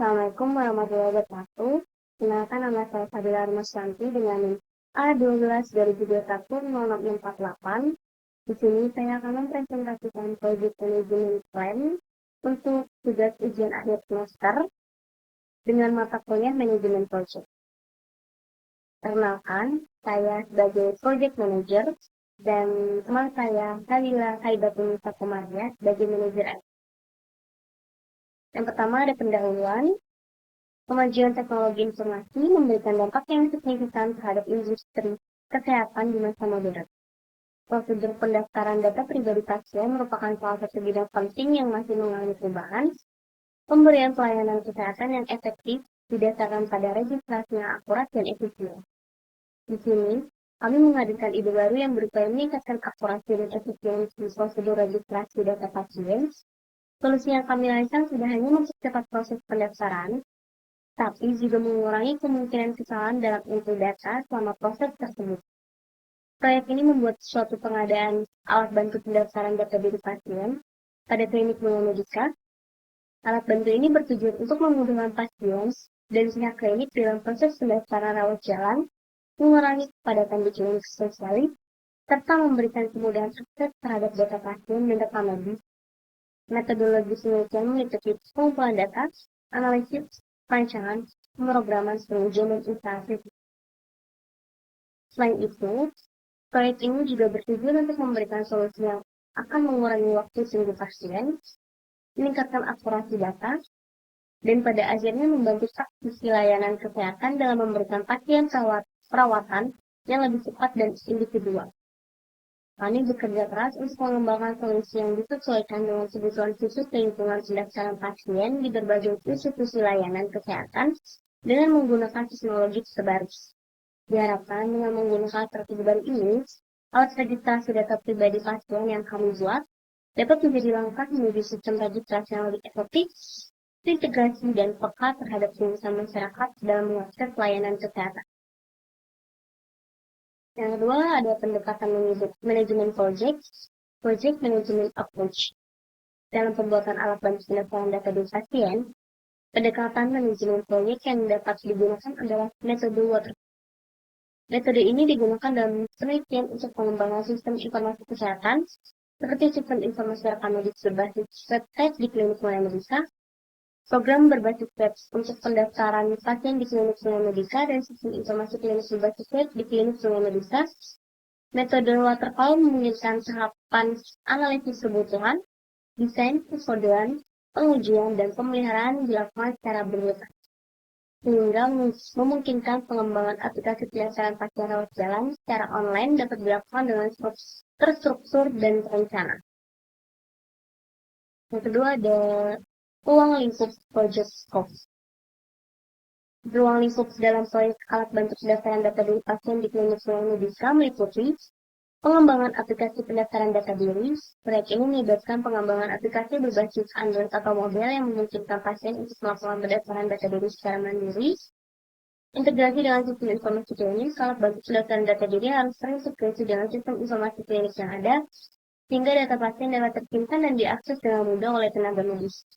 Assalamualaikum warahmatullahi wabarakatuh. Kenalkan nama saya Fadila Ruslanti dengan NIM A12-2021-0648. Di sini saya akan mempresentasikan Project Management Plan untuk tugas ujian akhir semester dengan mata kuliah Manajemen Project. Perkenalkan, saya sebagai Project Manager dan teman saya Fadila Haibatulnisa Komaria sebagai Manajer. Yang pertama ada pendahuluan. Kemajuan teknologi informasi memberikan dampak yang signifikan terhadap industri kesehatan di masa modern. Prosedur pendaftaran data pribadi pasien merupakan salah satu bidang penting yang masih mengalami perubahan. Pemberian pelayanan kesehatan yang efektif didasarkan pada registrasi yang akurat dan efisien. Di sini, kami menghadirkan ide baru yang berupaya meningkatkan akurasi dan efisiensi prosedur registrasi data pasien. Solusi yang kami rancang tidak hanya mempercepat proses pendaftaran, tapi juga mengurangi kemungkinan kesalahan dalam input data selama proses tersebut. Proyek ini membuat suatu pengadaan alat bantu pendaftaran data diri pasien pada klinik Medika. Alat bantu ini bertujuan untuk memudahkan pasien dan pihak klinik dalam proses pendaftaran rawat jalan, mengurangi kepadatan di klinik spesialis, serta memberikan kemudahan akses terhadap data pasien dan data medis. Metodologi penelitian meliputi pengumpulan data, analisis, perancangan, pemrograman, pengujian, dan instalasi. Selain itu, proyek ini juga bertujuan untuk memberikan solusi yang akan mengurangi waktu tunggu pasien, meningkatkan akurasi data, dan pada akhirnya membantu praktisi layanan kesehatan dalam memberikan pasien perawatan yang lebih cepat dan individual. Kami bekerja keras untuk mengembangkan solusi yang disesuaikan dengan kebutuhan khusus lingkungan pendaftaran pasien di berbagai institusi layanan kesehatan dengan menggunakan teknologi terbaru. Diharapkan dengan menggunakan strategi baru ini, alat registrasi data pribadi pasien yang kami buat dapat menjadi langkah menuju sistem registrasi yang lebih efektif, integrasi dan peka terhadap kebutuhan masyarakat dalam mengakses pelayanan kesehatan. Yang kedua ada pendekatan manajemen project management approach. Dalam pembuatan alat bantu pendaftaran data diri pasien, pendekatan manajemen proyek yang dapat digunakan adalah metode waterfall. Metode ini digunakan dalam penelitian untuk pengembangan sistem informasi kesehatan, seperti sistem informasi rekam medis berbasis website di klinik Medika, program berbasis web untuk pendaftaran pasien di klinik Medika, dan sistem informasi klinik berbasis web di klinik Medika. Metode waterfall memungkinkan tahapan analisis kebutuhan, desain, kekodean, pengujian, dan pemeliharaan dilakukan secara berurutan, sehingga memungkinkan pengembangan aplikasi pendaftaran pasien rawat jalan secara online dapat dilakukan dengan terstruktur dan terencana. Yang kedua ada ruang lingkup project scope. Ruang lingkup dalam proyek alat bantu pendaftaran data diri pasien di klinik Medika meliputi pengembangan aplikasi pendaftaran data diri. Proyek ini melibatkan pengembangan aplikasi berbasis Android atau mobile yang memungkinkan pasien untuk melakukan pendaftaran data diri secara mandiri. Integrasi dengan sistem informasi klinik, alat bantu pendaftaran data diri harus terintegrasi dengan sistem informasi klinik yang ada, sehingga data pasien dapat tersimpan dan diakses dengan mudah oleh tenaga medis.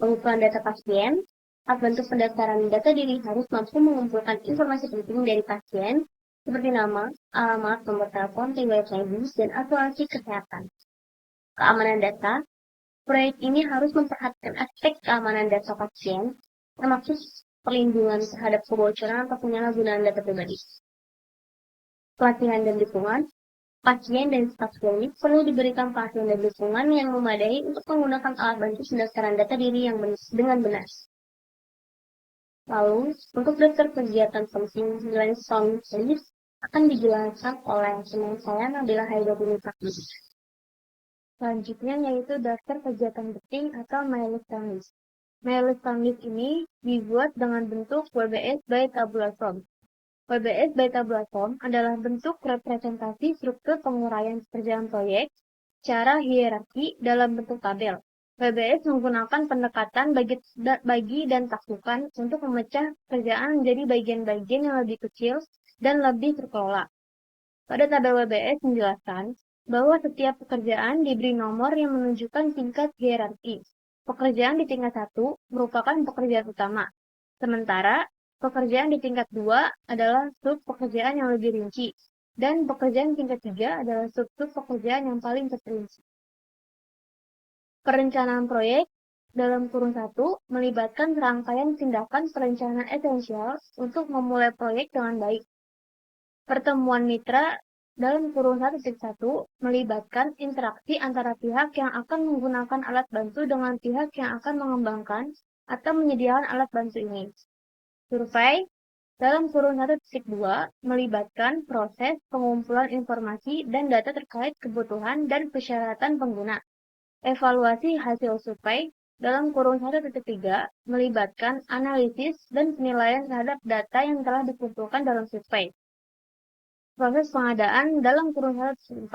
Pengumpulan data pasien, alat bantu pendaftaran data diri harus mampu mengumpulkan informasi penting dari pasien, seperti nama, alamat, nomor telepon, riwayat medis, dan asuransi kesehatan. Keamanan data, proyek ini harus memperhatikan aspek keamanan data pasien, termasuk perlindungan terhadap kebocoran atau penyalahgunaan data pribadi. Pelatihan dan dukungan, pasien dan staf klinik perlu diberikan pelatihan dan dukungan yang memadai untuk menggunakan alat bantu pendaftaran data diri yang dengan benar. Lalu, untuk daftar kegiatan penting nilai soundlist akan dijelaskan oleh teman saya Nabila Haibatulnisa. Selanjutnya yaitu daftar kegiatan penting atau milestone list. Milestone list ini dibuat dengan bentuk WBS by tabular form. WBS by tabular form adalah bentuk representasi struktur penguraian pekerjaan proyek secara hierarki dalam bentuk tabel. WBS menggunakan pendekatan bagi dan taklukan untuk memecah pekerjaan menjadi bagian-bagian yang lebih kecil dan lebih terkelola. Pada tabel WBS menjelaskan bahwa setiap pekerjaan diberi nomor yang menunjukkan tingkat hierarki. Pekerjaan di tingkat 1 merupakan pekerjaan utama, sementara pekerjaan di tingkat 2 adalah sub pekerjaan yang lebih rinci, dan pekerjaan tingkat 3 adalah sub-sub pekerjaan yang paling terperinci. Perencanaan proyek dalam kurun 1 melibatkan rangkaian tindakan perencanaan esensial untuk memulai proyek dengan baik. Pertemuan mitra dalam kurun 1.1 melibatkan interaksi antara pihak yang akan menggunakan alat bantu dengan pihak yang akan mengembangkan atau menyediakan alat bantu ini. Survei dalam kurun 1.2 melibatkan proses pengumpulan informasi dan data terkait kebutuhan dan persyaratan pengguna. Evaluasi hasil survei dalam kurun 1.3 melibatkan analisis dan penilaian terhadap data yang telah dikumpulkan dalam survei. Proses pengadaan dalam kurun 1.4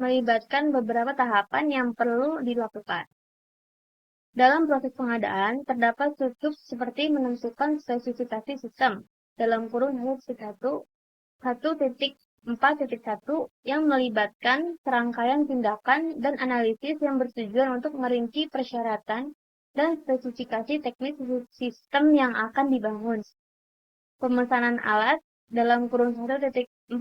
melibatkan beberapa tahapan yang perlu dilakukan. Dalam proses pengadaan, terdapat sub-sub seperti menentukan spesifikasi sistem dalam kurun 1.4.1 yang melibatkan serangkaian tindakan dan analisis yang bertujuan untuk merinci persyaratan dan spesifikasi teknis sistem yang akan dibangun. Pemesanan alat dalam kurun 1.4.2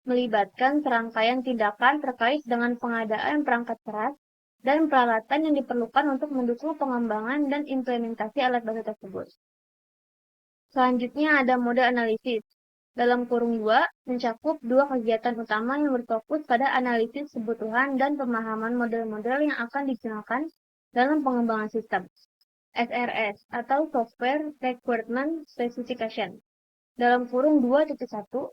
melibatkan serangkaian tindakan terkait dengan pengadaan perangkat keras dan peralatan yang diperlukan untuk mendukung pengembangan dan implementasi alat bantu tersebut. Selanjutnya ada mode analisis. Dalam kurun 2 mencakup dua kegiatan utama yang berfokus pada analisis kebutuhan dan pemahaman model-model yang akan digunakan dalam pengembangan sistem. SRS atau Software Requirement Specification. Dalam kurun 2.1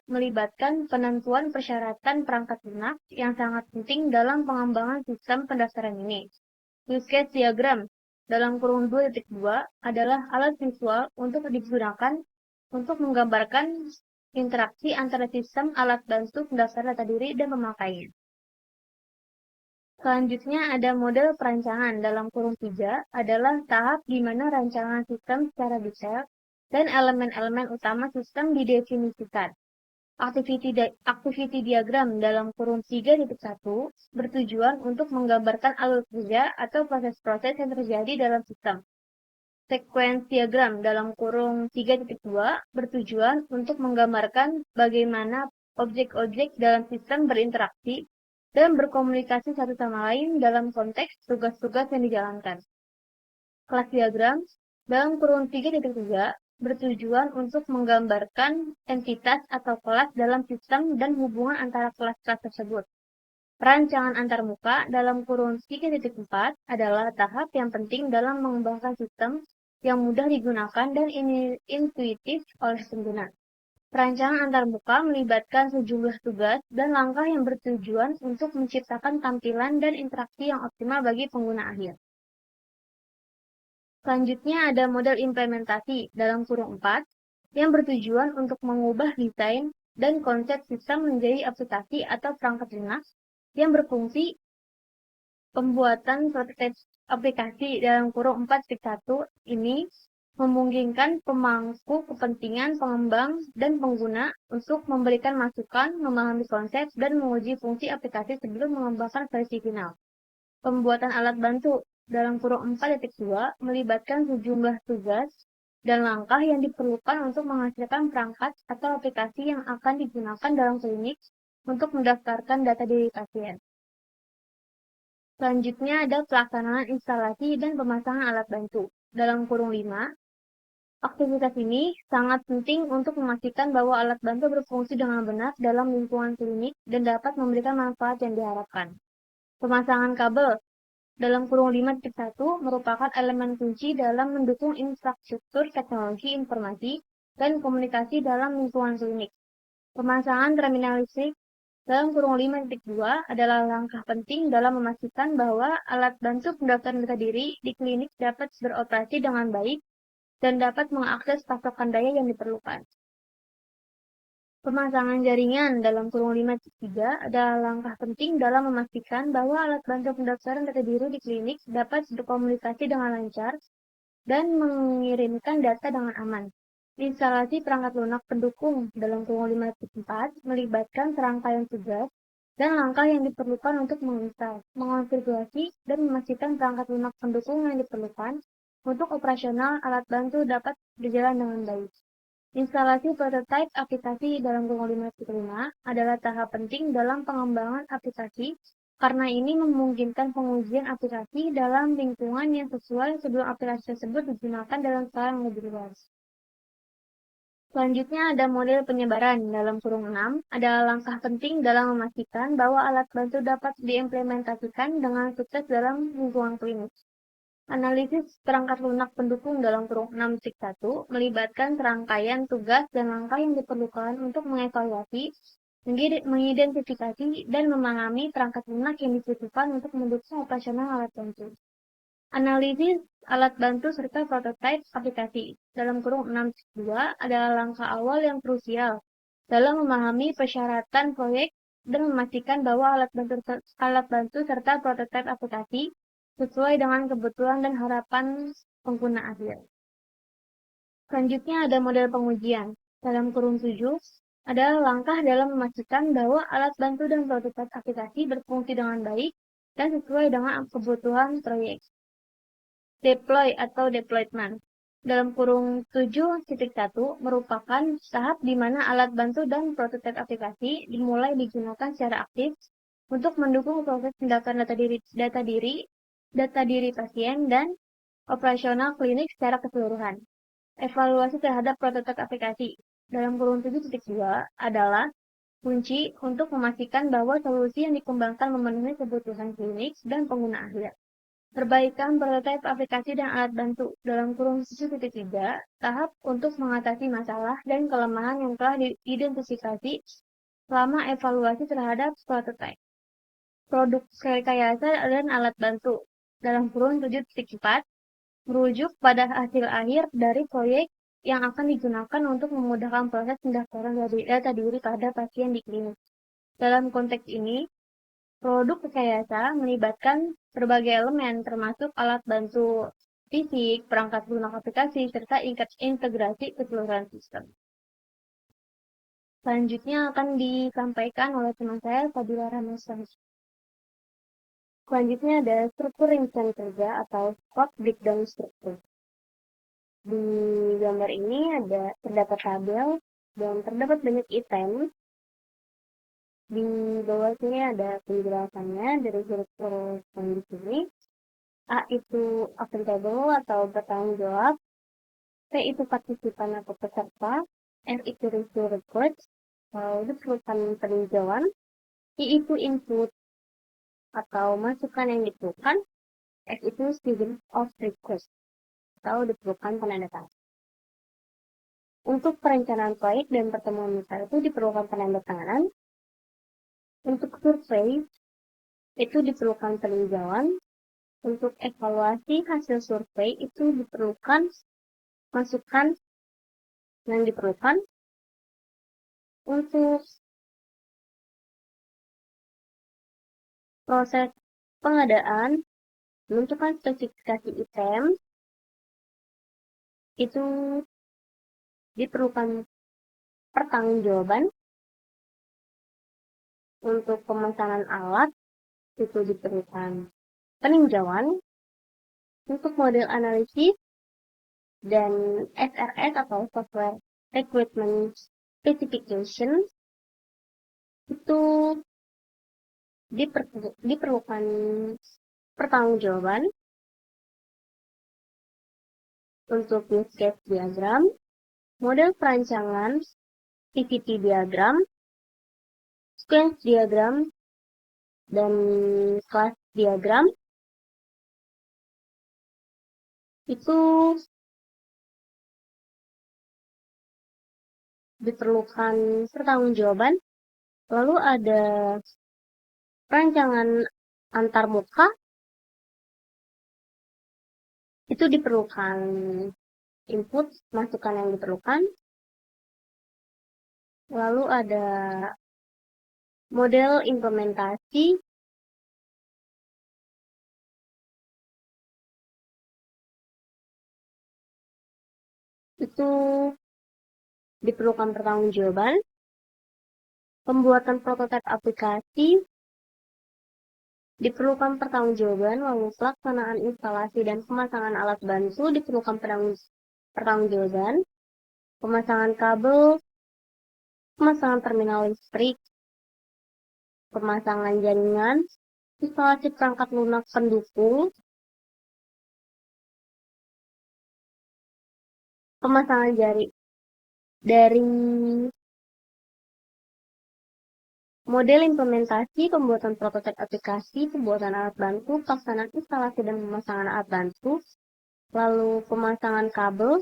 melibatkan penentuan persyaratan perangkat lunak yang sangat penting dalam pengembangan sistem pendaftaran ini. Use case diagram dalam kurun 2.2 adalah alat visual untuk digunakan untuk menggambarkan interaksi antara sistem alat bantu pendaftaran data diri dan pemakainya. Selanjutnya ada model perancangan dalam kurun 3 adalah tahap di mana rancangan sistem secara detail dan elemen-elemen utama sistem didefinisikan. Activity diagram dalam kurun 3.1 bertujuan untuk menggambarkan alur kerja atau proses-proses yang terjadi dalam sistem. Sequence diagram dalam kurung 3.2 bertujuan untuk menggambarkan bagaimana objek-objek dalam sistem berinteraksi dan berkomunikasi satu sama lain dalam konteks tugas-tugas yang dijalankan. Kelas diagram dalam kurun 3.3 bertujuan untuk menggambarkan entitas atau kelas dalam sistem dan hubungan antara kelas-kelas tersebut. Perancangan antarmuka dalam kurun 3.4 adalah tahap yang penting dalam mengembangkan sistem yang mudah digunakan dan intuitif oleh pengguna. Perancangan antarmuka melibatkan sejumlah tugas dan langkah yang bertujuan untuk menciptakan tampilan dan interaksi yang optimal bagi pengguna akhir. Selanjutnya ada model implementasi dalam kurung 4 yang bertujuan untuk mengubah desain dan konsep sistem menjadi aplikasi atau perangkat lunak yang berfungsi. Pembuatan prototipe aplikasi dalam kurung 4.1 ini memungkinkan pemangku kepentingan pengembang dan pengguna untuk memberikan masukan, memahami konsep, dan menguji fungsi aplikasi sebelum mengembangkan versi final. Pembuatan alat bantu dalam kurung 4.2 melibatkan sejumlah tugas dan langkah yang diperlukan untuk menghasilkan perangkat atau aplikasi yang akan digunakan dalam klinik untuk mendaftarkan data diri pasien. Selanjutnya ada pelaksanaan instalasi dan pemasangan alat bantu. Dalam kurung 5, aktivitas ini sangat penting untuk memastikan bahwa alat bantu berfungsi dengan benar dalam lingkungan klinik dan dapat memberikan manfaat yang diharapkan. Pemasangan kabel dalam kurung 5.1 merupakan elemen kunci dalam mendukung infrastruktur teknologi informasi dan komunikasi dalam lingkungan klinik. Pemasangan terminal listrik dalam kurung 5.2 adalah langkah penting dalam memastikan bahwa alat bantu pendaftaran data diri di klinik dapat beroperasi dengan baik dan dapat mengakses pasokan daya yang diperlukan. Pemasangan jaringan dalam kurung 5.3 adalah langkah penting dalam memastikan bahwa alat bantu pendaftaran data diri di klinik dapat berkomunikasi dengan lancar dan mengirimkan data dengan aman. Instalasi perangkat lunak pendukung dalam kurung 5.4 melibatkan serangkaian tugas dan langkah yang diperlukan untuk menginstal, mengonfigurasi, dan memastikan perangkat lunak pendukung yang diperlukan untuk operasional alat bantu dapat berjalan dengan baik. Instalasi prototipe aplikasi dalam Google 5.5 adalah tahap penting dalam pengembangan aplikasi karena ini memungkinkan pengujian aplikasi dalam lingkungan yang sesuai sebelum aplikasi tersebut digunakan dalam skala yang lebih luas. Selanjutnya ada model penyebaran dalam kurung 6, adalah langkah penting dalam memastikan bahwa alat bantu dapat diimplementasikan dengan sukses dalam lingkungan klinis. Analisis perangkat lunak pendukung dalam kurung 6.1 melibatkan serangkaian tugas dan langkah yang diperlukan untuk mengevaluasi, mengidentifikasi, dan memahami perangkat lunak yang dibutuhkan untuk mendukung operasional alat bantu. Analisis alat bantu serta prototipe aplikasi dalam kurung 6.2 adalah langkah awal yang krusial dalam memahami persyaratan proyek dan memastikan bahwa alat bantu serta prototipe aplikasi sesuai dengan kebutuhan dan harapan pengguna akhir. Selanjutnya ada model pengujian. Dalam kurung 7 adalah langkah dalam memastikan bahwa alat bantu dan prototipe aplikasi berfungsi dengan baik dan sesuai dengan kebutuhan proyek. Deploy atau deployment dalam kurung 7.1 merupakan tahap di mana alat bantu dan prototipe aplikasi dimulai digunakan secara aktif untuk mendukung proses tindakan data diri pasien, dan operasional klinik secara keseluruhan. Evaluasi terhadap prototipe aplikasi dalam kurung 7.2 adalah kunci untuk memastikan bahwa solusi yang dikembangkan memenuhi kebutuhan klinik dan pengguna akhir. Perbaikan prototipe aplikasi dan alat bantu dalam kurung 7.3 tahap untuk mengatasi masalah dan kelemahan yang telah diidentifikasi selama evaluasi terhadap prototipe. Produk rekayasa dan alat bantu dalam kurung 7.4 merujuk pada hasil akhir dari proyek yang akan digunakan untuk memudahkan proses pendaftaran data diri pada pasien di klinik. Dalam konteks ini, produk rekayasa melibatkan berbagai elemen termasuk alat bantu fisik, perangkat lunak aplikasi, serta integrasi keseluruhan sistem. Selanjutnya akan disampaikan oleh teman saya, Fadila Ramesan. Selanjutnya ada struktur ringkasan kerja atau scope breakdown struktur. Di gambar ini terdapat tabel dan terdapat banyak item. Di bawah sini ada penjelasannya dari huruf yang di sini. A itu accountable atau bertanggung jawab. P itu partisipan atau peserta. R itu review report atau diperlukan peninjauan. I itu input atau masukan yang diperlukan. S itu student of request atau diperlukan penandatangan. Untuk perencanaan proyek dan pertemuan besar itu diperlukan penandatanganan. Untuk survei itu diperlukan peninjauan. Untuk evaluasi hasil survei itu diperlukan masukan yang diperlukan. Untuk proses pengadaan, menentukan spesifikasi item, itu diperlukan pertanggungjawaban. Untuk pemesanan alat, itu diperlukan peninjauan. Untuk model analisis dan SRS atau Software Requirement Specification, itu diperlukan pertanggungjawaban. Untuk use case diagram, model perancangan, PPT diagram, sequence diagram, dan class diagram, itu diperlukan pertanggungjawaban. Lalu ada perancangan antarmuka, itu diperlukan input, masukan yang diperlukan. Lalu ada model implementasi, itu diperlukan pertanggungjawaban. Pembuatan prototipe aplikasi diperlukan pertanggungjawaban, lalu pelaksanaan instalasi dan pemasangan alat bantu diperlukan pertanggungjawaban, pemasangan kabel, pemasangan terminal listrik, pemasangan jaringan, instalasi perangkat lunak pendukung, pemasangan dari model implementasi, pembuatan prototipe aplikasi, pembuatan alat bantu, pelaksanaan instalasi dan pemasangan alat bantu, lalu pemasangan kabel,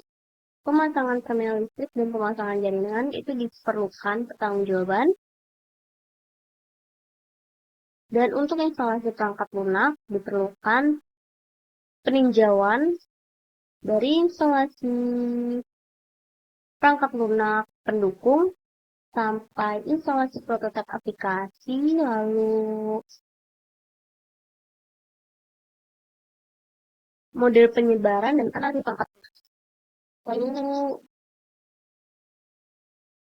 pemasangan terminal listrik, dan pemasangan jaringan itu diperlukan pertanggungjawaban. Dan untuk instalasi perangkat lunak diperlukan peninjauan dari instalasi perangkat lunak pendukung sampai instalasi prototipe aplikasi, lalu model penyebaran dan analisis perangkat lunak. Lalu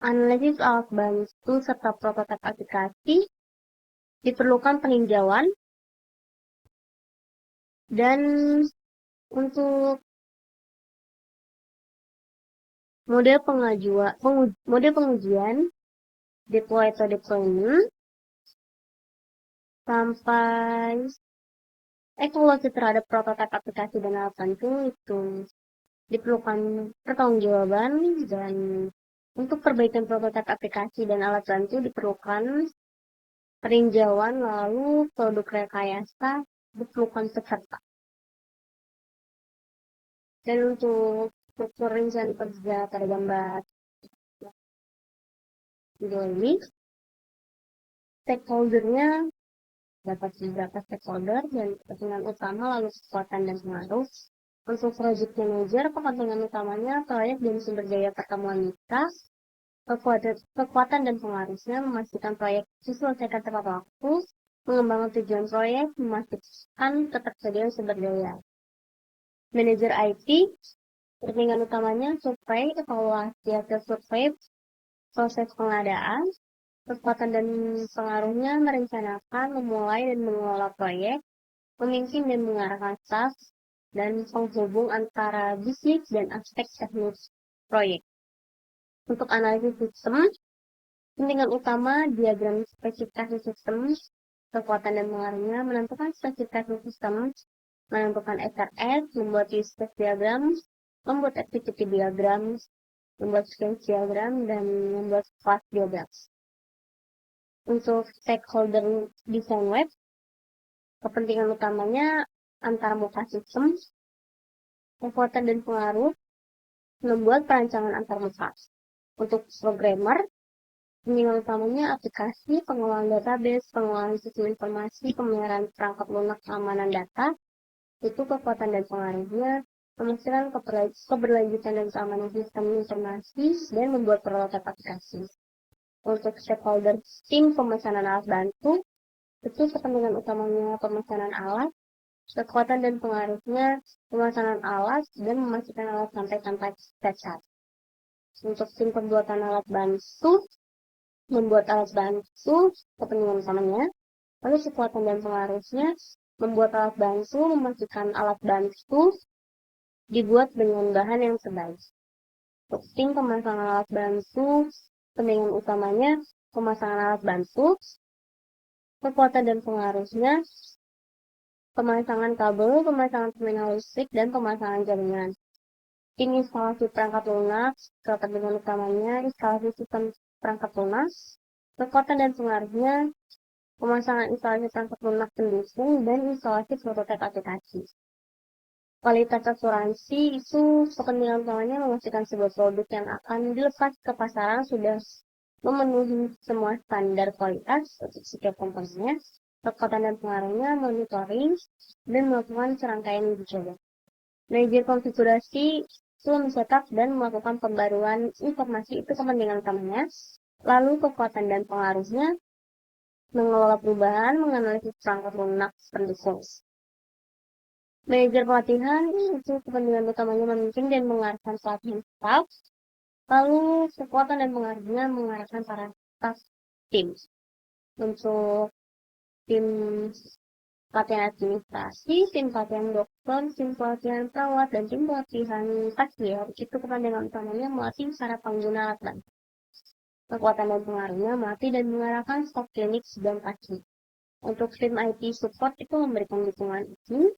analisis alat bantu serta prototipe aplikasi diperlukan peninjauan, dan untuk model pengujian deploy atau deployment sampai evaluasi terhadap prototipe aplikasi dan alat bantu itu diperlukan pertanggungjawaban, dan untuk perbaikan prototipe aplikasi dan alat bantu diperlukan peninjauan, lalu produk rekayasa diperlukan peserta. Dan untuk struktur rincian kerja pada gambar video ini, stakeholdernya dapat beberapa stakeholder dan kepentingan utama, lalu kekuatan dan pengaruh. Untuk project manager, kepentingan utamanya proyek dan sumber daya pertemuan mitra. Kekuatan dan pengaruhnya memastikan proyek diselesaikan tepat waktu, mengembangkan tujuan proyek, memastikan ketersediaan sumber daya. Manajer IT, kepentingan utamanya survei, evaluasi hasil survei, proses pengadaan. Kekuatan dan pengaruhnya merencanakan, memulai dan mengelola proyek, memimpin dan mengarahkan staf, dan penghubung antara bisnis dan aspek teknis proyek. Untuk analisis sistem, kepentingan utama diagram spesifikasi sistem. Kekuatan dan pengaruhnya menentukan spesifikasi sistem, menentukan SRS, membuat use case diagram, membuat activity diagram, membuat change diagram, dan membuat class diagram. Untuk stakeholder desain web, kepentingan utamanya antara muka sistem. Kekuatan dan pengaruh membuat perancangan antar muka. Untuk programmer, kepentingan utamanya aplikasi, pengelolaan database, pengelolaan sistem informasi, pemeliharaan perangkat lunak, keamanan data. Itu kekuatan dan pengaruhnya memastikan keberlanjutan dan keamanan sistem informasi dan membuat prototipe aplikasi. Untuk stakeholder tim pemesanan alat bantu, itu kepentingan utamanya pemesanan alat, kekuatan dan pengaruhnya pemesanan alat, dan memastikan alat sampai tanpa cacat. Untuk tim pembuatan alat bantu, membuat alat bantu, kepentingan utamanya, lalu kekuatan dan pengaruhnya membuat alat bantu, memastikan alat bantu dibuat dengan bahan yang terbaik. Untuk tim pemasangan alat bantu, kepentingan utamanya pemasangan alat bantu, kekuatan dan pengaruhnya pemasangan kabel, pemasangan terminal listrik, dan pemasangan jaringan. Tim instalasi perangkat lunak, kepentingan utamanya instalasi sistem perangkat lunak, kekuatan dan pengaruhnya pemasangan instalasi perangkat lunak pendukung, dan instalasi prototipe aplikasi. Kualitas asuransi itu kepentingan utamanya memastikan sebuah produk yang akan dilepas ke pasaran sudah memenuhi semua standar kualitas untuk setiap komponennya. Kekuatan dan pengaruhnya monitoring dan melakukan serangkaian uji coba. Manajer konfigurasi itu mencetak dan melakukan pembaruan informasi, itu kepentingan utamanya. Lalu kekuatan dan pengaruhnya mengelola perubahan, menganalisis perangkat lunak pendukung. Manajer pelatihan itu kepentingan utamanya memimpin dan mengarahkan pelatihan staff. Lalu kekuatan dan pengaruhnya mengarahkan para staff tim. Untuk tim pelatihan administrasi, tim pelatihan dokter, tim pelatihan perawat, dan tim pelatihan pasien, itu kepentingan utamanya melatih para pengguna alat bantu. Kekuatan dan pengaruhnya melatih dan mengarahkan staf klinik dan pasien. Untuk tim IT support itu memberikan dukungan tim.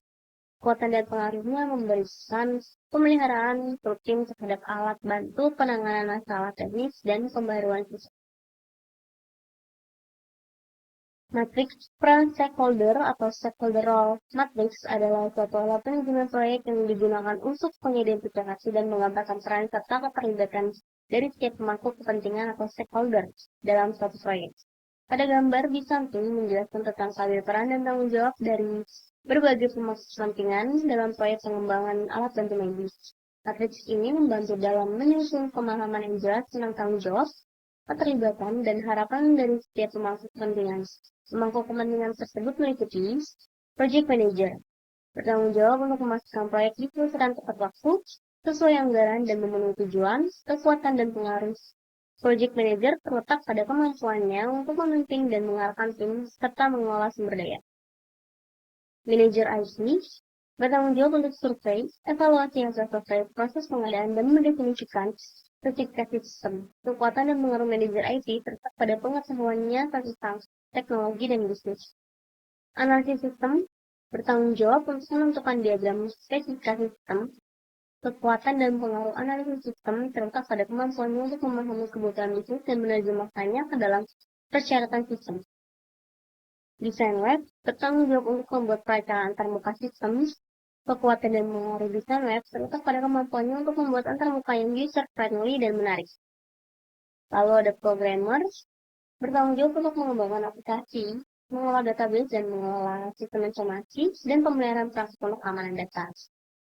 Kekuatan dan pengaruhnya memberikan pemeliharaan rutin terhadap alat bantu, penanganan masalah teknis, dan pembaruan sistem. Matriks pre-stakeholder atau stakeholder role matrix adalah suatu alat penunjukan proyek yang digunakan untuk mengidentifikasi dan menggambarkan peran serta keterlibatan dari setiap pemangku kepentingan atau stakeholder dalam suatu proyek. Pada gambar disamping menjelaskan tentang kabel peran dan tanggung jawab dari berbagai pemangku kepentingan dalam proyek pengembangan alat bantu medis. Matriks ini membantu dalam menyusun pemahaman yang jelas tentang tanggung jawab, keterlibatan, dan harapan dari setiap pemangku kepentingan. Pemangku kepentingan tersebut meliputi Project Manager, bertanggung jawab untuk memastikan proyek diselesaikan tepat waktu, sesuai anggaran, dan memenuhi tujuan, kekuatan, dan pengaruh. Project Manager terletak pada kemampuannya untuk memimpin dan mengarahkan tim serta mengelola sumber daya. Manager IT bertanggung jawab untuk survei, evaluasi hasil survei, proses pengadaan, dan mendefinisikan spesifikasi sistem. Kekuatan dan pengaruh manajer IT terletak pada pengetahuannya tentang teknologi dan bisnis. Analisis sistem bertanggung jawab untuk menentukan diagram spesifikasi sistem. Kekuatan dan pengaruh analisis sistem terletak pada kemampuannya untuk memahami kebutuhan bisnis dan menerjemahkannya ke dalam persyaratan sistem. Desain web bertanggung jawab untuk membuat perencanaan antarmuka sistem. Kekuatan dan pengaruh desain web terletak pada kemampuannya untuk membuat antarmuka yang user-friendly dan menarik. Lalu ada programmer, bertanggung jawab untuk mengembangkan aplikasi, mengelola database, dan mengelola sistem informasi, dan pemeliharaan perangkat untuk keamanan data.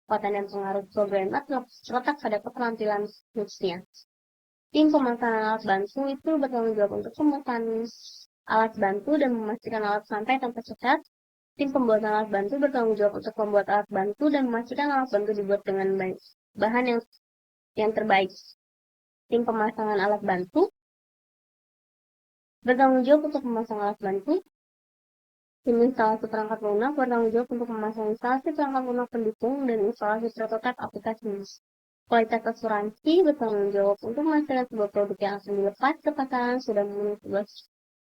Kekuatan dan pengaruh programmer terletak pada keterampilan skillsnya. Tim pemasangan alat bantu itu bertanggung jawab untuk pemasangan alat bantu dan memastikan alat sampai tanpa cacat. Tim pembuatan alat bantu bertanggung jawab untuk membuat alat bantu dan memastikan alat bantu dibuat dengan bahan yang terbaik. Tim pemasangan alat bantu bertanggung jawab untuk memasang alat bantu. Tim instalasi perangkat lunak bertanggung jawab untuk memasang instalasi perangkat lunak pendukung dan instalasi prototipe aplikasi. Kualitas asuransi bertanggung jawab untuk memastikan sebuah produk yang akan dilepas ke pasaran sudah memenuhi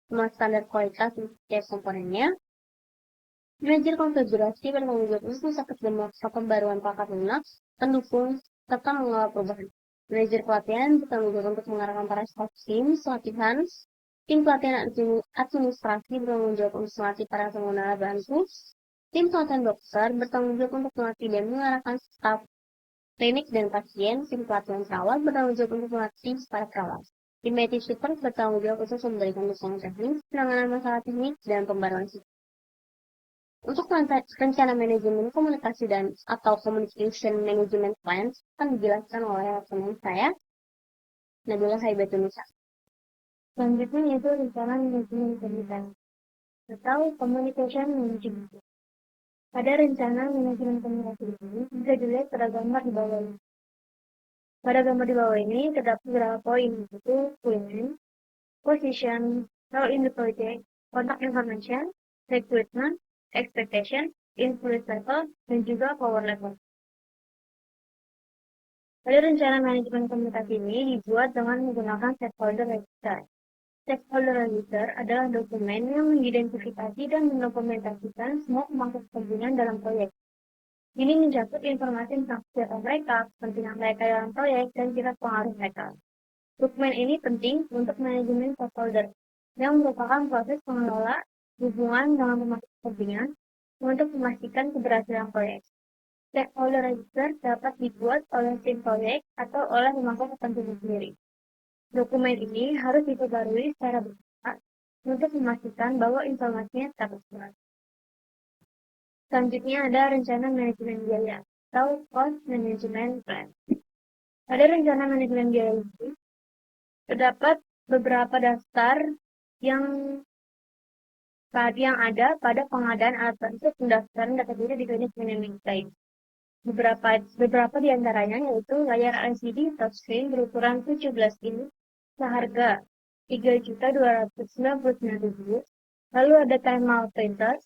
sebuah standar kualitas untuk setiap komponennya. Manajer konfigurasi bertanggung jawab untuk mencatat dan melakukan pembaruan perangkat lunak, pendukung, serta mengelola perubahan. Manajer pelatihan bertanggung jawab untuk mengarahkan para staff tim, pelatihan. Tim pelatihan administrasi bertanggung jawab untuk melatih para pengguna alat bantu. Tim pelatihan dokter bertanggung jawab untuk melatih dan mengarahkan staf klinik dan pasien. Tim pelatihan perawat bertanggung jawab untuk melatih para perawat. Tim IT support bertanggung jawab untuk memberikan dukungan teknis, penanganan masalah teknik, dan pembaruan sistem. Untuk rencana manajemen komunikasi dan atau communication management plan akan dijelaskan oleh teman saya, Nabila Haibatunisa. Selanjutnya yaitu rencana manajemen komunikasi atau communication management. Pada rencana manajemen komunikasi ini bisa dilihat pada gambar di bawah ini. Pada gambar di bawah ini terdapat beberapa poin, yaitu plan, position, role in the project, contact information, recruitment, expectation, influence level, dan juga power level. Pada rencana manajemen komunikasi ini dibuat dengan menggunakan stakeholder register. Stakeholder register adalah dokumen yang mengidentifikasi dan mendokumentasikan semua pemangku kepentingan dalam proyek. Ini mencakup informasi tentang kegiatan mereka, kepentingan mereka dalam proyek, dan tingkat pengaruh mereka. Dokumen ini penting untuk manajemen stakeholder, yang merupakan proses pengelola hubungan dengan pemangku kepentingan untuk memastikan keberhasilan proyek. Stakeholder register dapat dibuat oleh tim proyek atau oleh pemangku kepentingan sendiri. Dokumen ini harus diperbarui secara berkala untuk memastikan bahwa informasinya tetap akurat. Selanjutnya ada rencana manajemen biaya atau cost management plan. Pada rencana manajemen biaya ini terdapat beberapa daftar yang ada pada pengadaan alat bantu pendaftaran data diri di Unit Management Plan. Beberapa di antaranya yaitu layar LCD touchscreen berukuran 17 inch seharga 3.299.000. Lalu ada time maltrators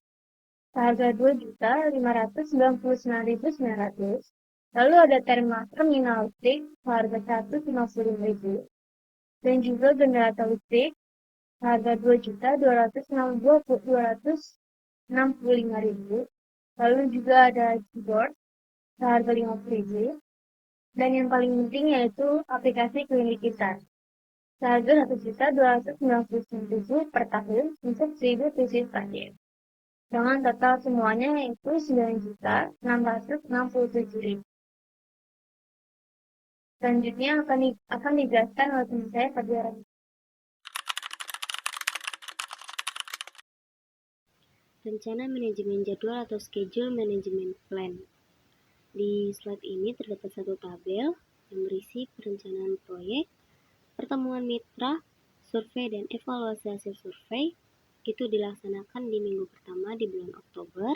seharga 2.599.900. Lalu ada terminal listrik seharga 155.000. Dan juga generator listrik seharga 2.265.000. Lalu juga ada keyboard seharga 50.000. Dan yang paling penting yaitu aplikasi klinik kita seharga 1.299.000 per tahun untuk 1.000 visit pasien. Dengan total semuanya yaitu 9.667.000. Selanjutnya akan dijelaskan oleh teman saya Fadila. Rencana manajemen jadwal atau schedule management plan. Di slide ini terdapat satu tabel yang berisi perencanaan proyek, pertemuan mitra, survei dan evaluasi hasil survei. Itu dilaksanakan di minggu pertama di bulan Oktober.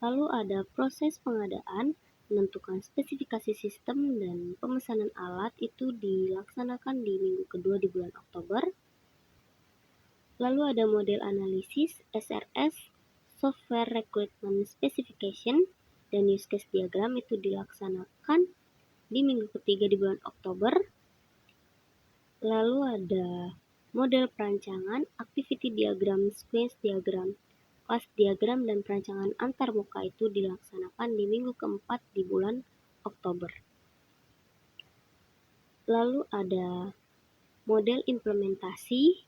Lalu ada proses pengadaan, menentukan spesifikasi sistem dan pemesanan alat itu dilaksanakan di minggu kedua di bulan Oktober. Lalu ada model analisis, SRS, Software Requirement Specification, dan use case diagram itu dilaksanakan di minggu ketiga di bulan Oktober. Lalu ada model perancangan, activity diagram, sequence diagram, class diagram, dan perancangan antarmuka itu dilaksanakan di minggu keempat di bulan Oktober. Lalu ada model implementasi,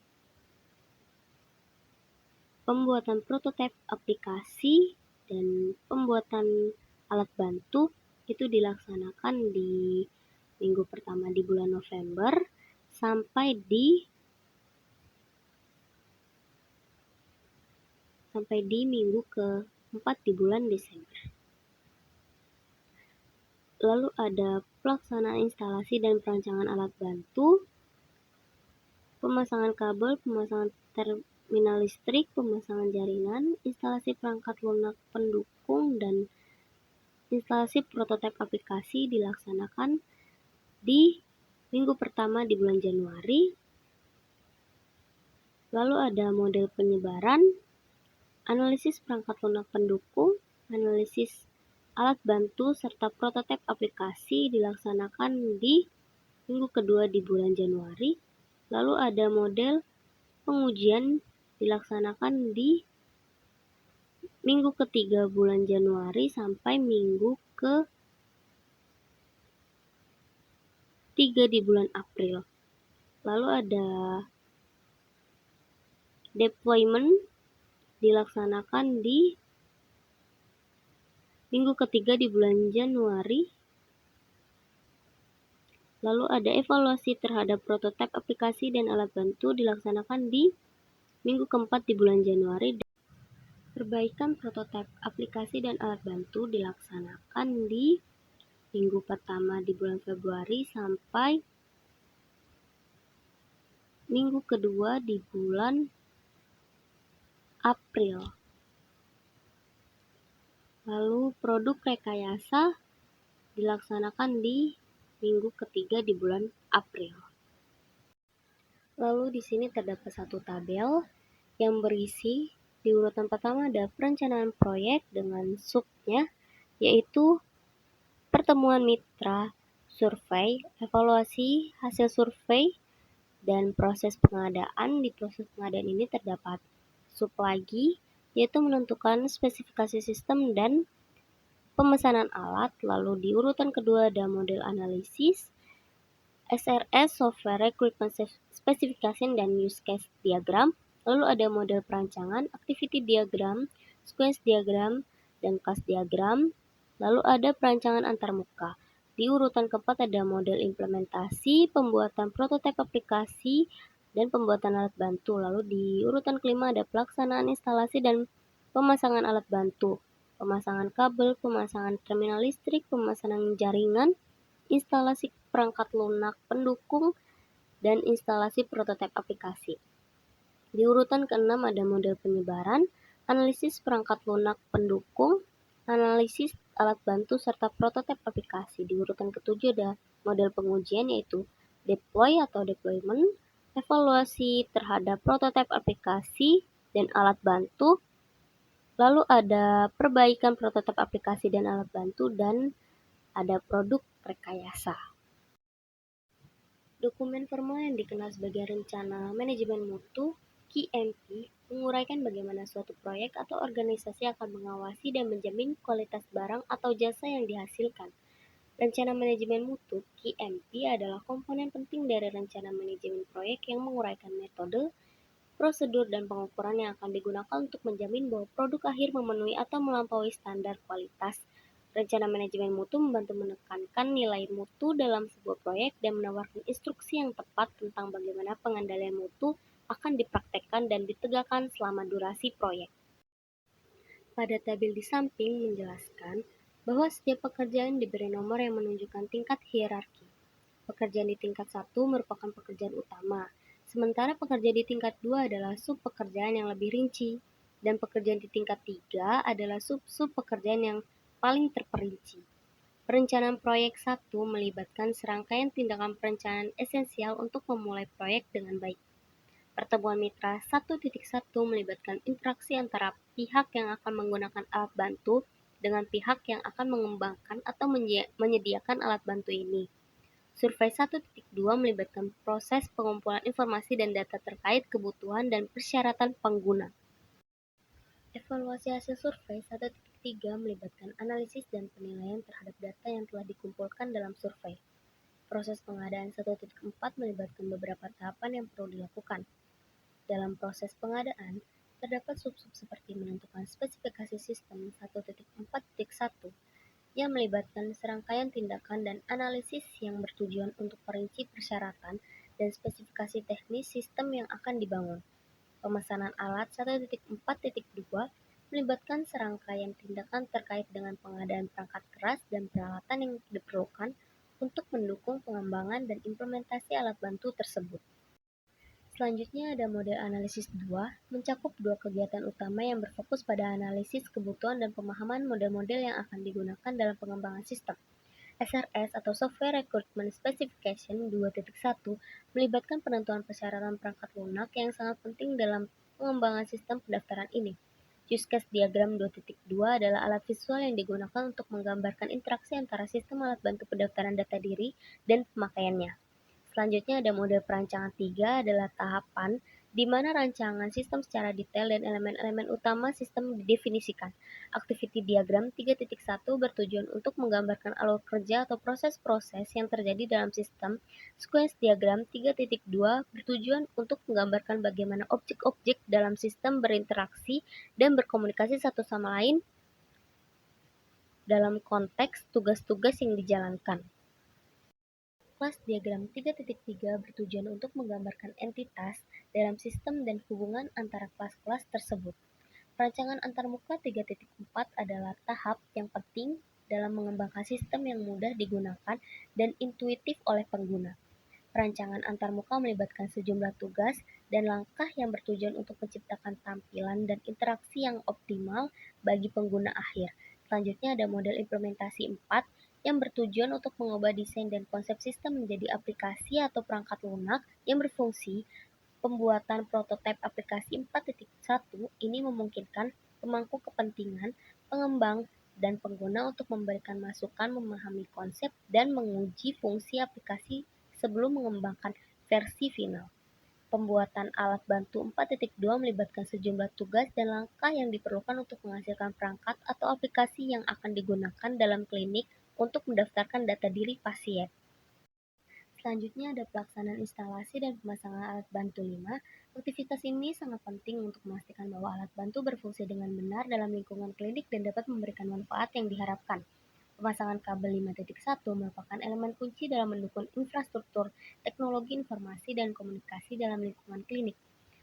pembuatan prototipe aplikasi, dan pembuatan alat bantu itu dilaksanakan di minggu pertama di bulan November sampai di minggu keempat di bulan Desember. Lalu ada pelaksanaan instalasi dan perancangan alat bantu, pemasangan kabel, pemasangan terminal listrik, pemasangan jaringan, instalasi perangkat lunak pendukung, dan instalasi prototipe aplikasi dilaksanakan di minggu pertama di bulan Januari. Lalu ada model penyebaran, analisis perangkat lunak pendukung, analisis alat bantu, serta prototipe aplikasi dilaksanakan di minggu kedua di bulan Januari. Lalu ada model pengujian dilaksanakan di minggu ketiga bulan Januari sampai minggu ke-3 di bulan April. Lalu ada deployment dilaksanakan di minggu ketiga di bulan Januari. Lalu ada evaluasi terhadap prototipe aplikasi dan alat bantu dilaksanakan di minggu keempat di bulan Januari. Perbaikan prototipe aplikasi dan alat bantu dilaksanakan di minggu pertama di bulan Februari sampai minggu kedua di bulan April. Lalu produk rekayasa dilaksanakan di minggu ketiga di bulan April. Lalu di sini terdapat satu tabel yang berisi di urutan pertama ada perencanaan proyek dengan subnya, yaitu pertemuan mitra, survei, evaluasi hasil survei, dan proses pengadaan. Di proses pengadaan ini terdapat sub lagi, yaitu menentukan spesifikasi sistem dan pemesanan alat. Lalu di urutan kedua ada model analisis, SRS, Software Requirement Specification, dan use case diagram. Lalu ada model perancangan, activity diagram, sequence diagram, dan class diagram. Lalu ada perancangan antarmuka. Di urutan keempat ada model implementasi, pembuatan prototipe aplikasi, dan pembuatan alat bantu. Lalu di urutan kelima ada pelaksanaan instalasi dan pemasangan alat bantu, pemasangan kabel, pemasangan terminal listrik, pemasangan jaringan, instalasi perangkat lunak pendukung, dan instalasi prototipe aplikasi. Di urutan keenam ada model penyebaran, analisis perangkat lunak pendukung, analisis alat bantu, serta prototipe aplikasi. Di urutan ketujuh ada model pengujian, yaitu deploy atau deployment, evaluasi terhadap prototipe aplikasi dan alat bantu, lalu ada perbaikan prototipe aplikasi dan alat bantu, dan ada produk rekayasa. Dokumen formal yang dikenal sebagai Rencana Manajemen Mutu (KMP) menguraikan bagaimana suatu proyek atau organisasi akan mengawasi dan menjamin kualitas barang atau jasa yang dihasilkan. Rencana Manajemen Mutu (KMP) adalah komponen penting dari rencana manajemen proyek yang menguraikan metode, prosedur, dan pengukuran yang akan digunakan untuk menjamin bahwa produk akhir memenuhi atau melampaui standar kualitas. Rencana manajemen mutu membantu menekankan nilai mutu dalam sebuah proyek dan menawarkan instruksi yang tepat tentang bagaimana pengendalian mutu akan dipraktekkan dan ditegakkan selama durasi proyek. Pada tabel di samping menjelaskan bahwa setiap pekerjaan diberi nomor yang menunjukkan tingkat hierarki. Pekerjaan di tingkat 1 merupakan pekerjaan utama, sementara pekerjaan di tingkat 2 adalah sub-pekerjaan yang lebih rinci, dan pekerjaan di tingkat 3 adalah sub-sub pekerjaan yang paling terperinci. Perencanaan proyek 1 melibatkan serangkaian tindakan perencanaan esensial untuk memulai proyek dengan baik. Pertemuan mitra 1.1 melibatkan interaksi antara pihak yang akan menggunakan alat bantu dengan pihak yang akan mengembangkan atau menyediakan alat bantu ini. Survei 1.2 melibatkan proses pengumpulan informasi dan data terkait kebutuhan dan persyaratan pengguna. Evaluasi hasil survei 1.3 melibatkan analisis dan penilaian terhadap data yang telah dikumpulkan dalam survei. Proses pengadaan 1.4 melibatkan beberapa tahapan yang perlu dilakukan. Dalam proses pengadaan, terdapat sub-sub seperti menentukan spesifikasi sistem 1.4.1 yang melibatkan serangkaian tindakan dan analisis yang bertujuan untuk merinci persyaratan dan spesifikasi teknis sistem yang akan dibangun. Pemesanan alat 1.4.2 melibatkan serangkaian tindakan terkait dengan pengadaan perangkat keras dan peralatan yang diperlukan untuk mendukung pengembangan dan implementasi alat bantu tersebut. Selanjutnya ada model analisis 2, mencakup dua kegiatan utama yang berfokus pada analisis kebutuhan dan pemahaman model-model yang akan digunakan dalam pengembangan sistem. SRS atau Software Requirement Specification 2.1 melibatkan penentuan persyaratan perangkat lunak yang sangat penting dalam pengembangan sistem pendaftaran ini. Use Case Diagram 2.2 adalah alat visual yang digunakan untuk menggambarkan interaksi antara sistem alat bantu pendaftaran data diri dan pemakaiannya. Selanjutnya ada mode perancangan 3 adalah tahapan di mana rancangan sistem secara detail dan elemen-elemen utama sistem didefinisikan. Activity Diagram 3.1 bertujuan untuk menggambarkan alur kerja atau proses-proses yang terjadi dalam sistem. Sequence Diagram 3.2 bertujuan untuk menggambarkan bagaimana objek-objek dalam sistem berinteraksi dan berkomunikasi satu sama lain dalam konteks tugas-tugas yang dijalankan. Kelas diagram 3.3 bertujuan untuk menggambarkan entitas dalam sistem dan hubungan antara kelas-kelas tersebut. Perancangan antarmuka 3.4 adalah tahap yang penting dalam mengembangkan sistem yang mudah digunakan dan intuitif oleh pengguna. Perancangan antarmuka melibatkan sejumlah tugas dan langkah yang bertujuan untuk menciptakan tampilan dan interaksi yang optimal bagi pengguna akhir. Selanjutnya ada model implementasi 4 yang bertujuan untuk mengubah desain dan konsep sistem menjadi aplikasi atau perangkat lunak yang berfungsi. Pembuatan prototipe aplikasi 4.1 ini memungkinkan pemangku kepentingan, pengembang, dan pengguna untuk memberikan masukan, memahami konsep, dan menguji fungsi aplikasi sebelum mengembangkan versi final. Pembuatan alat bantu 4.2 melibatkan sejumlah tugas dan langkah yang diperlukan untuk menghasilkan perangkat atau aplikasi yang akan digunakan dalam klinik untuk mendaftarkan data diri pasien. Selanjutnya ada pelaksanaan instalasi dan pemasangan alat bantu 5. Aktivitas ini sangat penting untuk memastikan bahwa alat bantu berfungsi dengan benar dalam lingkungan klinik dan dapat memberikan manfaat yang diharapkan. Pemasangan kabel 5.1 merupakan elemen kunci dalam mendukung infrastruktur teknologi informasi dan komunikasi dalam lingkungan klinik.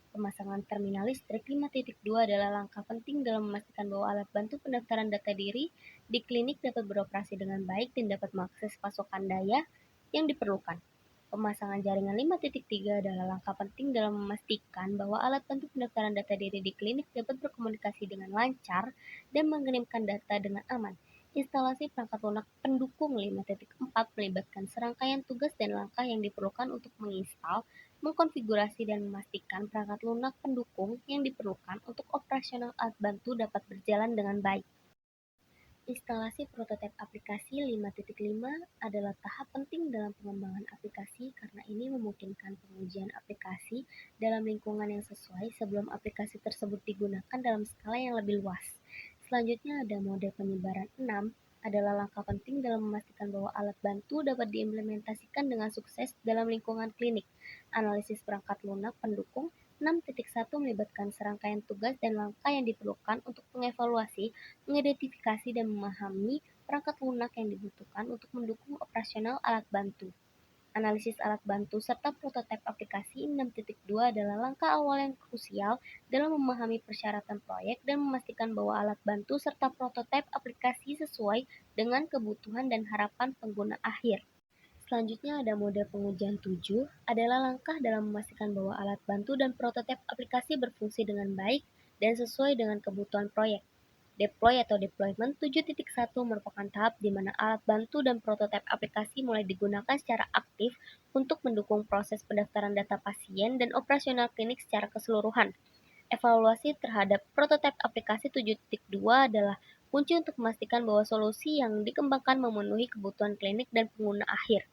Pemasangan terminal listrik 5.2 adalah langkah penting dalam memastikan bahwa alat bantu pendaftaran data diri di klinik dapat beroperasi dengan baik dan dapat mengakses pasokan daya yang diperlukan. Pemasangan jaringan 5.3 adalah langkah penting dalam memastikan bahwa alat bantu pendaftaran data diri di klinik dapat berkomunikasi dengan lancar dan mengirimkan data dengan aman. Instalasi perangkat lunak pendukung 5.4 melibatkan serangkaian tugas dan langkah yang diperlukan untuk menginstal, mengkonfigurasi dan memastikan perangkat lunak pendukung yang diperlukan untuk operasional alat bantu dapat berjalan dengan baik. Instalasi prototipe aplikasi 5.5 adalah tahap penting dalam pengembangan aplikasi karena ini memungkinkan pengujian aplikasi dalam lingkungan yang sesuai sebelum aplikasi tersebut digunakan dalam skala yang lebih luas. Selanjutnya ada mode penyebaran 6, adalah langkah penting dalam memastikan bahwa alat bantu dapat diimplementasikan dengan sukses dalam lingkungan klinik. Analisis perangkat lunak pendukung 6.1 melibatkan serangkaian tugas dan langkah yang diperlukan untuk mengevaluasi, mengidentifikasi, dan memahami perangkat lunak yang dibutuhkan untuk mendukung operasional alat bantu. Analisis alat bantu serta prototipe aplikasi 6.2 adalah langkah awal yang krusial dalam memahami persyaratan proyek dan memastikan bahwa alat bantu serta prototipe aplikasi sesuai dengan kebutuhan dan harapan pengguna akhir. Selanjutnya ada mode pengujian 7, adalah langkah dalam memastikan bahwa alat bantu dan prototipe aplikasi berfungsi dengan baik dan sesuai dengan kebutuhan proyek. Deploy atau deployment 7.1 merupakan tahap di mana alat bantu dan prototipe aplikasi mulai digunakan secara aktif untuk mendukung proses pendaftaran data pasien dan operasional klinik secara keseluruhan. Evaluasi terhadap prototipe aplikasi 7.2 adalah kunci untuk memastikan bahwa solusi yang dikembangkan memenuhi kebutuhan klinik dan pengguna akhir.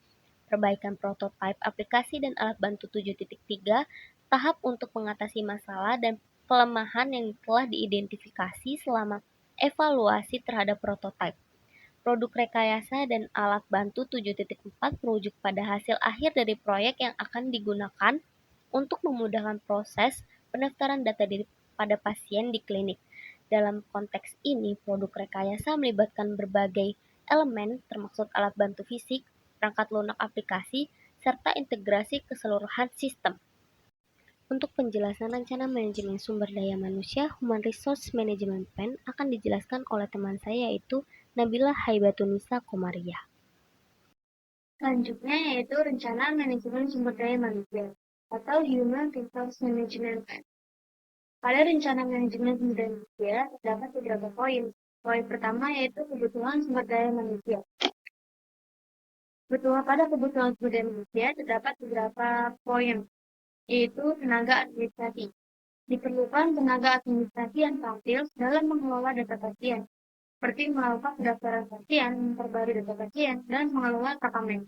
Perbaikan prototipe aplikasi dan alat bantu 7.3, tahap untuk mengatasi masalah dan kelemahan yang telah diidentifikasi selama evaluasi terhadap prototipe. Produk rekayasa dan alat bantu 7.4 merujuk pada hasil akhir dari proyek yang akan digunakan untuk memudahkan proses pendaftaran data diri pada pasien di klinik. Dalam konteks ini, produk rekayasa melibatkan berbagai elemen termasuk alat bantu fisik, perangkat lunak aplikasi, serta integrasi keseluruhan sistem. Untuk penjelasan rencana manajemen sumber daya manusia Human Resource Management Plan akan dijelaskan oleh teman saya yaitu Nabila Haibatunisa Komariah. Selanjutnya yaitu rencana manajemen sumber daya manusia atau Human Resource Management Plan. Pada rencana manajemen sumber daya manusia terdapat beberapa poin. Poin pertama yaitu kebutuhan sumber daya manusia. Pada kebutuhan sumber daya manusia terdapat beberapa poin, yaitu tenaga administrasi. Diperlukan tenaga administrasi yang tampil dalam mengelola data pasien, seperti melakukan pendaftaran pasien, memperbarui data pasien, dan mengelola KKM.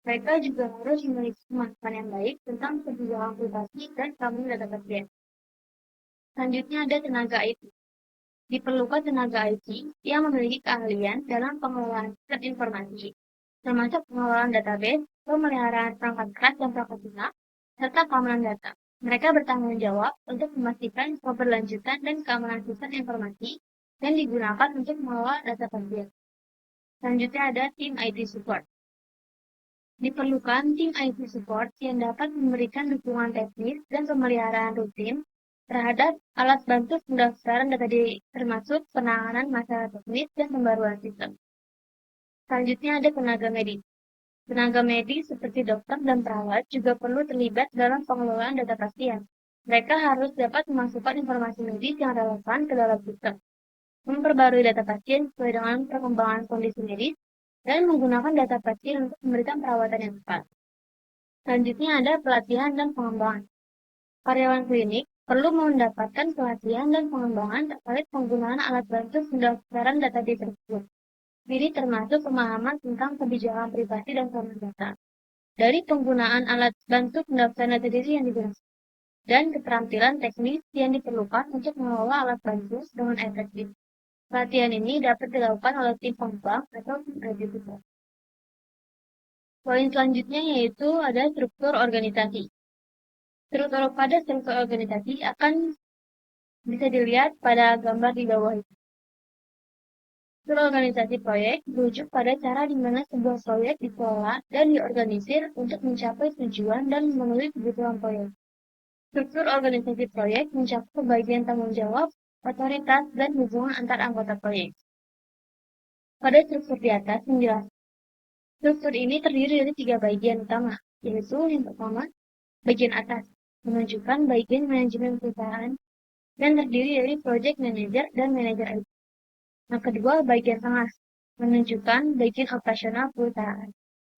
Mereka juga harus memiliki pemahaman yang baik tentang kebijakan privasi dan keamanan data pasien. Selanjutnya ada tenaga IT. Diperlukan tenaga IT yang memiliki keahlian dalam pengelolaan sistem informasi, termasuk pengelolaan database, pemeliharaan perangkat keras dan perangkat lunak, serta keamanan data. Mereka bertanggung jawab untuk memastikan keberlanjutan dan keamanan sistem informasi yang digunakan untuk mengelola data pasien. Selanjutnya ada tim IT support. Diperlukan tim IT support yang dapat memberikan dukungan teknis dan pemeliharaan rutin terhadap alat bantu pendaftaran data diri, termasuk penanganan masalah teknis dan pembaruan sistem. Selanjutnya ada tenaga medis. Tenaga medis seperti dokter dan perawat juga perlu terlibat dalam pengelolaan data pasien. Mereka harus dapat memasukkan informasi medis yang relevan ke dalam sistem, memperbarui data pasien sesuai dengan perkembangan kondisi medis, dan menggunakan data pasien untuk memberikan perawatan yang tepat. Selanjutnya ada pelatihan dan pengembangan. Karyawan klinik perlu mendapatkan pelatihan dan pengembangan terkait penggunaan alat bantu pendaftaran data tersebut. Ini termasuk pemahaman tentang kebijakan privasi dan keamanan data dari penggunaan alat bantu pendaftaran data diri yang digunakan dan keterampilan teknis yang diperlukan untuk mengelola alat bantu dengan efektif. Pelatihan ini dapat dilakukan oleh tim pengembang atau tim editor. Poin selanjutnya yaitu ada struktur organisasi. Pada struktur organisasi akan bisa dilihat pada gambar di bawah ini. Struktur organisasi proyek merujuk pada cara di mana sebuah proyek dikelola dan diorganisir untuk mencapai tujuan dan memenuhi kebutuhan proyek. Struktur organisasi proyek mencakup pembagian tanggung jawab, otoritas, dan hubungan antar anggota proyek. Pada struktur di atas menjelaskan. Struktur ini terdiri dari 3 bagian utama, yaitu yang pertama, bagian atas, menunjukkan bagian manajemen perusahaan, dan terdiri dari project manager dan manajer IT. Yang kedua, bagian tengah, menunjukkan bagian operasional perusahaan,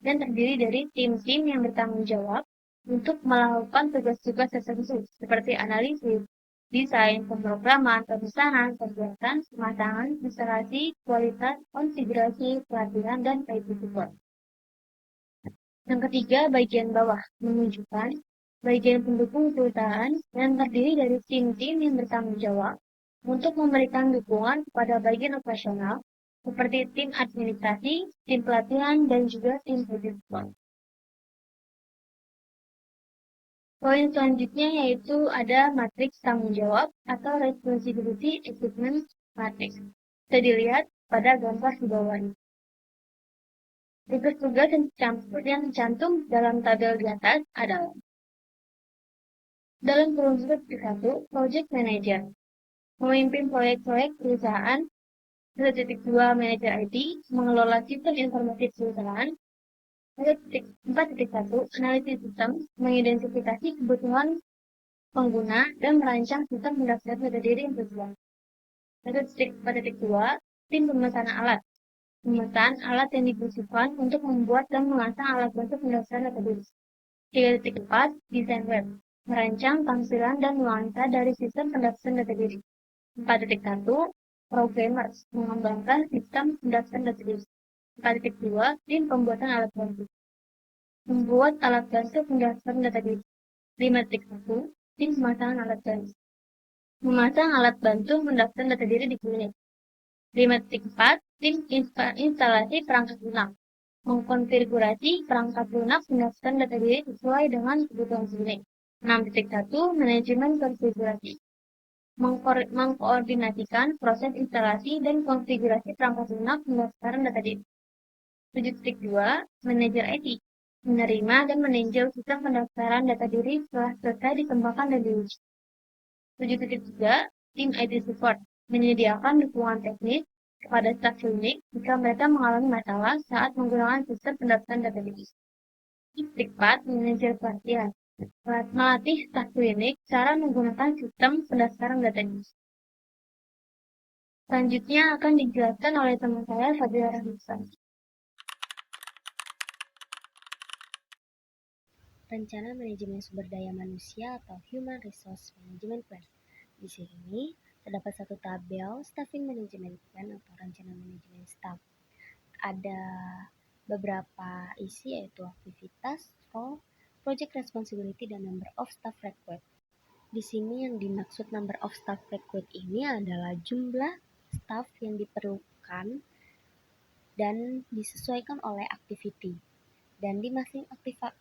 dan terdiri dari tim-tim yang bertanggung jawab untuk melakukan tugas-tugas tertentu seperti analisis, desain, pemrograman, pemesanan, kegiatan, pemasangan, instalasi, kualitas, konfigurasi, pelatihan, dan IT support. Yang ketiga, bagian bawah menunjukkan bagian pendukung perusahaan yang terdiri dari tim-tim yang bertanggung jawab untuk memberikan dukungan kepada bagian operasional seperti tim administrasi, tim pelatihan, dan juga tim support. Poin selanjutnya yaitu ada matriks tanggung jawab atau responsibility achievement matrix. Bisa dilihat pada gambar di bawah ini. Tugas-tugas yang tercantum dalam tabel di atas adalah dalam kurun satu, Project Manager, memimpin proyek-proyek perusahaan. 1.2 Manager IT, mengelola sistem informasi perusahaan. 4.1 Analisis sistem, mengidentifikasi kebutuhan pengguna dan merancang sistem pendaftaran data diri yang sesuai. 4.2 Tim pemesanan alat, pemesan alat yang dibutuhkan untuk membuat dan memasang alat bantu pendaftaran data diri. 3.4 Desain web, merancang tampilan dan nuansa dari sistem pendaftaran data diri. 4.1 Programmers, mengembangkan sistem pendaftaran data diri. 4.2 Tim pembuatan alat bantu, membuat alat bantu pendaftaran data diri. 5.1 Tim pemasangan alat bantu, memasang alat bantu pendaftaran data diri di klinik. 5.4 Tim instalasi perangkat lunak, mengkonfigurasi perangkat lunak pendaftaran data diri sesuai dengan kebutuhan klinik. 6.1 Manajemen konfigurasi, mengkoordinasikan proses instalasi dan konfigurasi perangkat lunak pendaftaran data diri. 7.2 Manajer IT, menerima dan meninjau sistem pendaftaran data diri setelah selesai dikembangkan dan diuji. 7.3 Tim IT Support, menyediakan dukungan teknis kepada staf klinik jika mereka mengalami masalah saat menggunakan sistem pendaftaran data diri. 4. Manajer pelatihan, melatih staf klinik cara menggunakan sistem pendaftaran data diri. Selanjutnya akan dijelaskan oleh teman saya, Fadila Rahmisa. Rencana Manajemen Sumber Daya Manusia atau Human Resource Management Plan. Di sini terdapat satu tabel Staffing Management Plan atau rencana manajemen staf. Ada beberapa isi yaitu aktivitas, role, project responsibility, dan number of staff required. Di sini yang dimaksud number of staff required ini adalah jumlah staff yang diperlukan dan disesuaikan oleh activity. Dan di masing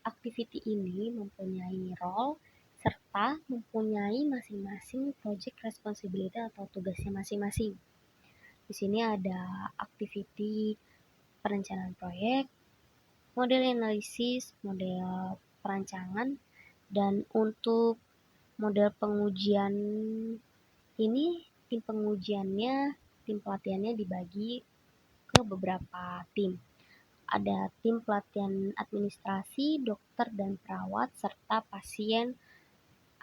activity ini mempunyai role serta mempunyai masing-masing project responsibility atau tugasnya masing-masing. Di sini ada activity perencanaan proyek, model analisis, model perancangan, dan untuk model pengujian ini tim pengujiannya, tim pelatihannya dibagi ke beberapa tim. Ada tim pelatihan administrasi, dokter dan perawat, serta pasien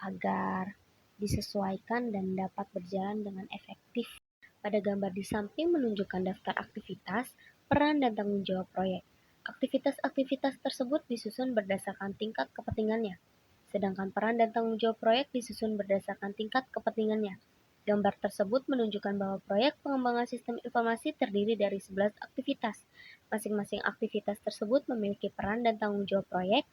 agar disesuaikan dan dapat berjalan dengan efektif. Pada gambar di samping menunjukkan daftar aktivitas, peran dan tanggung jawab proyek. Aktivitas-aktivitas tersebut disusun berdasarkan tingkat kepentingannya, sedangkan peran dan tanggung jawab proyek disusun berdasarkan tingkat kepentingannya. Gambar tersebut menunjukkan bahwa proyek pengembangan sistem informasi terdiri dari 11 aktivitas. Masing-masing aktivitas tersebut memiliki peran dan tanggung jawab proyek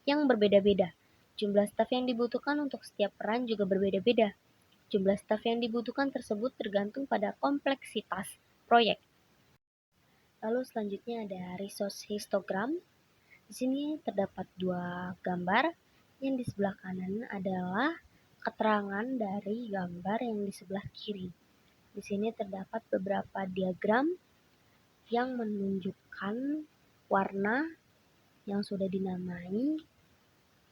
yang berbeda-beda. Jumlah staf yang dibutuhkan untuk setiap peran juga berbeda-beda. Jumlah staf yang dibutuhkan tersebut tergantung pada kompleksitas proyek. Lalu selanjutnya ada resource histogram. Di sini terdapat dua gambar. Yang di sebelah kanan adalah keterangan dari gambar yang di sebelah kiri. Di sini terdapat beberapa diagram yang menunjukkan warna yang sudah dinamai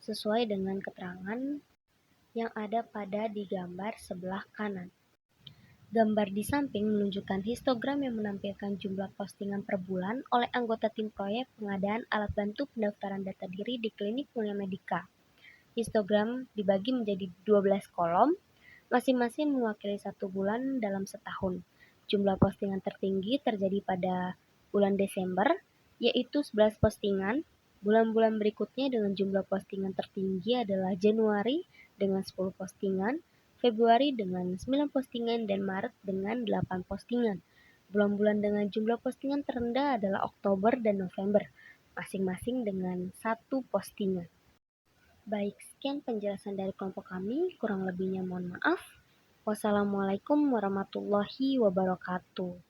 sesuai dengan keterangan yang ada pada di gambar sebelah kanan. Gambar di samping menunjukkan histogram yang menampilkan jumlah postingan per bulan oleh anggota tim proyek pengadaan alat bantu pendaftaran data diri di Klinik Mulia Medika. Histogram dibagi menjadi 12 kolom, masing-masing mewakili 1 bulan dalam setahun. Jumlah postingan tertinggi terjadi pada bulan Desember, yaitu 11 postingan, Bulan-bulan berikutnya dengan jumlah postingan tertinggi adalah Januari dengan 10 postingan, Februari dengan 9 postingan, dan Maret dengan 8 postingan. Bulan-bulan dengan jumlah postingan terendah adalah Oktober dan November, masing-masing dengan 1 postingan. Baik, sekian penjelasan dari kelompok kami, kurang lebihnya mohon maaf. Wassalamualaikum warahmatullahi wabarakatuh.